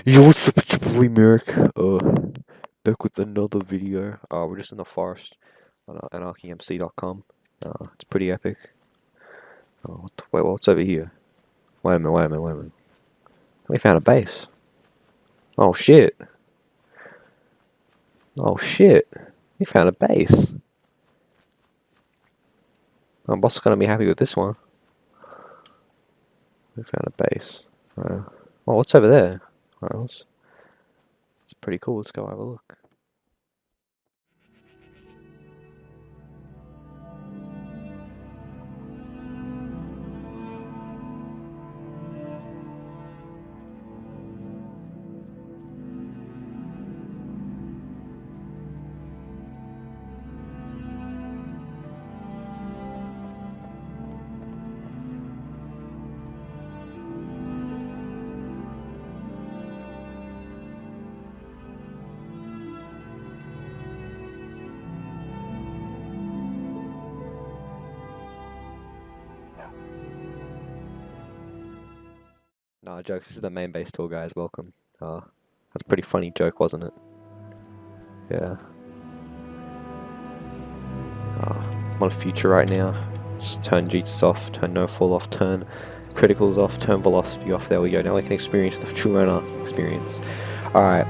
Yo, what's up, it's your boy Merrick, back with another video. We're just in the forest on anarchymc.com. It's pretty epic. Wait, what's over here? Wait a minute. We found a base. Oh shit. Oh shit. We found a base. My boss is gonna be happy with this one. We found a base. Oh, what's over there? It's pretty cool, let's go have a look. Nah, jokes, this is the main base tour, guys, welcome. That's a pretty funny joke, wasn't it? Yeah. I'm on future right now. Let's turn Jesus off, turn no fall off, turn criticals off, turn velocity off. There we go. Now we can experience the true anarchy experience. Alright,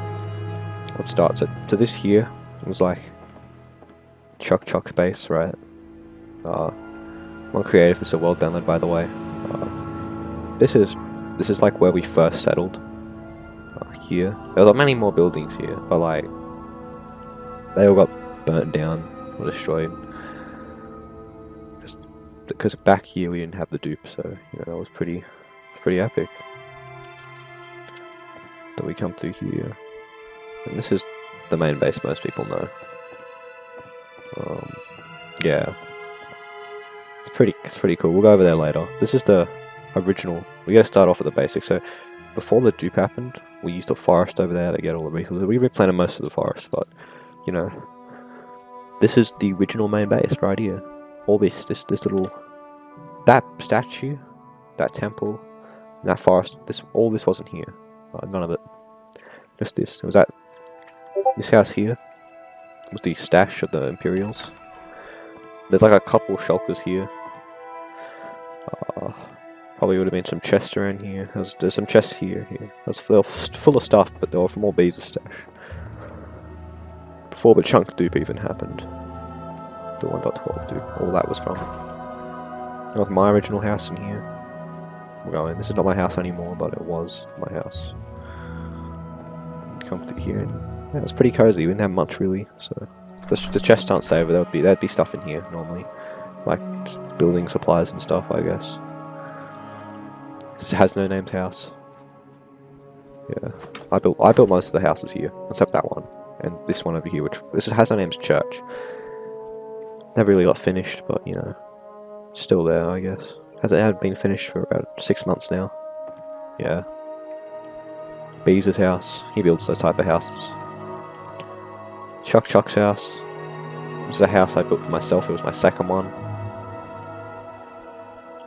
let's start. So this here was like Chuck space, right? On creative, this is a world download, by the way. This is like where we first settled. Here, there are many more buildings here, but like they all got burnt down or destroyed. Because back here we didn't have the dupe, so you know that was pretty epic. Then we come through here, and this is the main base most people know. Yeah, it's pretty cool. We'll go over there later. This is the original. We gotta start off with the basics. So before the dupe happened, we used a forest over there to get all the resources. We replanted most of the forest, but you know, this is the original main base right here. All this little, that statue, that temple, that forest, all this wasn't here. None of it. Just this. It was this house here was the stash of the Imperials. There's like a couple shulkers here. Probably would have been some chests around here. There's some chests here. They're full of stuff, but they're all from all Bee's stash. Before the chunk dupe even happened. The 1.12 dupe. All that was from. That was my original house in here. This is not my house anymore, but it was my house. Come through here, and yeah, it was pretty cozy. We didn't have much really, so the chests aren't safe. There'd be stuff in here normally, like building supplies and stuff, I guess. This has no name's house. Yeah, I built most of the houses here, except that one and this one over here, which this has no name's church. Never really got finished, but you know, still there, I guess. It had been finished for about 6 months now. Yeah. Beez's house. He builds those type of houses. Chuck's house. This is a house I built for myself. It was my second one.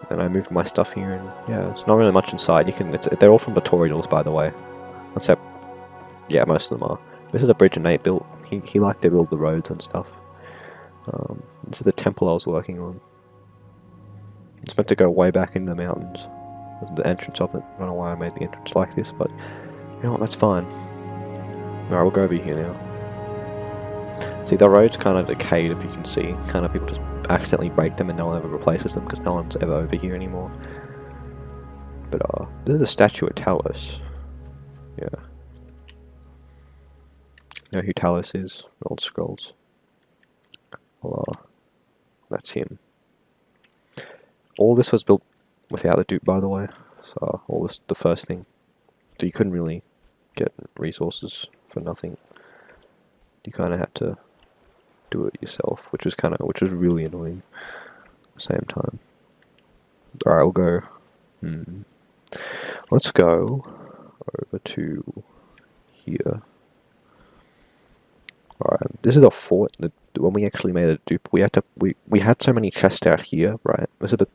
Then I moved my stuff here, and yeah, there's not really much inside. They're all from tutorials, by the way. Except, yeah, most of them are. This is a bridge Nate built. He liked to build the roads and stuff. This is the temple I was working on. It's meant to go way back in the mountains. The entrance of it. I don't know why I made the entrance like this, but you know what, that's fine. Alright, we'll go over here now. See, the road's kind of decayed, if you can see. Kind of people just accidentally break them and no one ever replaces them because no one's ever over here anymore. But this is a statue of Talos. Yeah. You know who Talos is? Old Scrolls. Well, that's him. All this was built without the dupe, by the way. So all this, the first thing. So you couldn't really get resources for nothing. You kind of had to do it yourself, which was really annoying at the same time. Alright, we'll go. Let's go over to here. Alright, this is a fort. When we actually made a dupe, we had so many chests out here, right? This is a bit,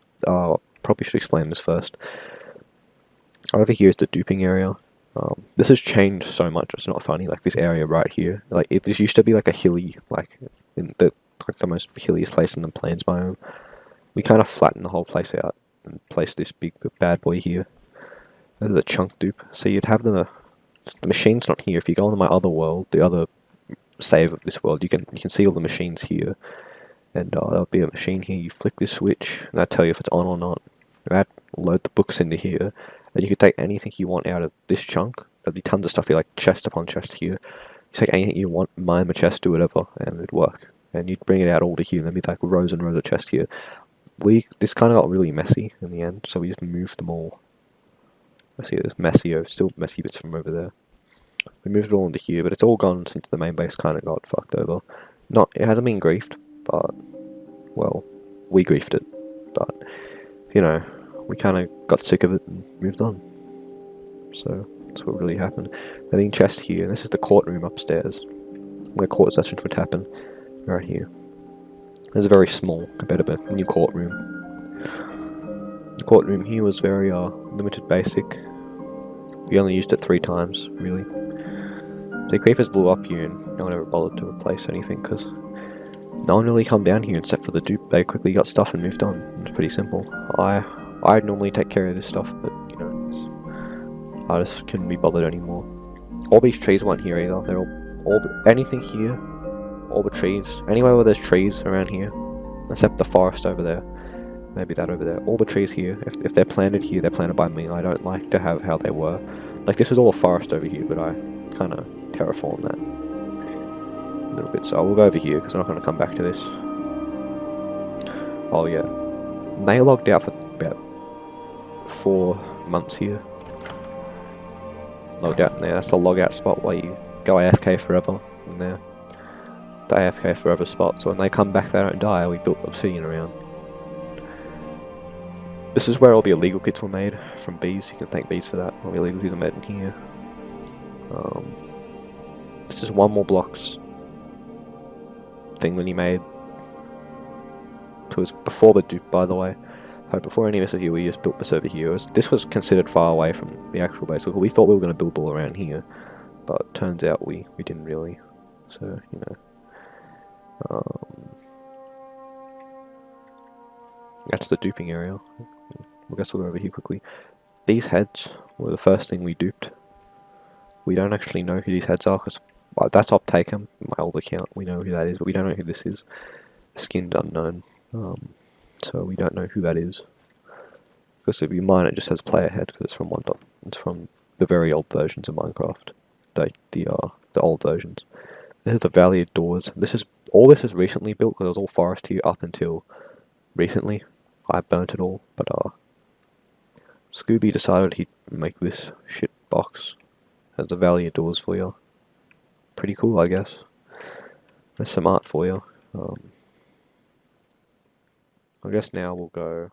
probably should explain this first. Over here is the duping area. This has changed so much. It's not funny. Like this area right here, like this used to be like a hilly, like in the most hilliest place in the plains biome. We kind of flattened the whole place out and placed this big bad boy here. This is a chunk dupe. So you'd have the machine's not here. If you go on my other world, the other save of this world, you can see all the machines here, and there'll be a machine here. You flick this switch, and that'll tell you if it's on or not. That load the books into here, and you can take anything you want out of this chunk. There'll be tons of stuff here, like chest upon chest here. You take anything you want, mine the chest, do whatever, and it'd work. And you'd bring it out all to here, and there'd be like rows and rows of chests here. This kind of got really messy in the end, so we just moved them all. I see there's messier, still messy bits from over there. We moved it all into here, but it's all gone since the main base kind of got fucked over. It hasn't been griefed, but, well, we griefed it. But, you know, we kind of got sick of it and moved on. So, that's what really happened. There's a chest here, and this is the courtroom upstairs, where court sessions would happen, right here. It's very small compared to the new courtroom. The courtroom here was very limited basic. We only used it 3 times, really. The creepers blew up here and no one ever bothered to replace anything because no one really come down here except for the dupe. They quickly got stuff and moved on. It's pretty simple. I normally take care of this stuff, but you know, I just couldn't be bothered anymore. All these trees weren't here either. They're all anything here. All the trees, anywhere where there's trees around here, except the forest over there, maybe that over there. All the trees here, if they're planted here, they're planted by me. I don't like to have how they were. Like this was all a forest over here, but I kind of terraformed that a little bit. So we'll go over here because I'm not going to come back to this. Oh yeah, they logged out for about 4 months here. Logged out in there. That's the log out spot where you go AFK forever in there. The AFK forever spot, so when they come back they don't die. We built obsidian around. This is where all the illegal kits were made from bees. You can thank bees for that. All the illegal kits are made in here. This is one more blocks thing that he made. It was before the dupe, by the way. So before any of this here, we just built this over here. This was considered far away from the actual base. We thought we were going to build all around here, but turns out we didn't really. So, you know. That's the duping area. I guess we'll go over here quickly. These heads were the first thing we duped. We don't actually know who these heads are, because that's Optakum, my old account. We know who that is, but we don't know who this is. Skinned unknown. So we don't know who that is. Because if you mine, it just says player head, because it's from it's from the very old versions of Minecraft. The old versions. This is the Valley of Doors. All this is recently built, because it was all forest here up until recently. I burnt it all, but Scooby decided he'd make this shit box as the Valley of Doors for you. Pretty cool, I guess. There's some art for you. I guess now we'll go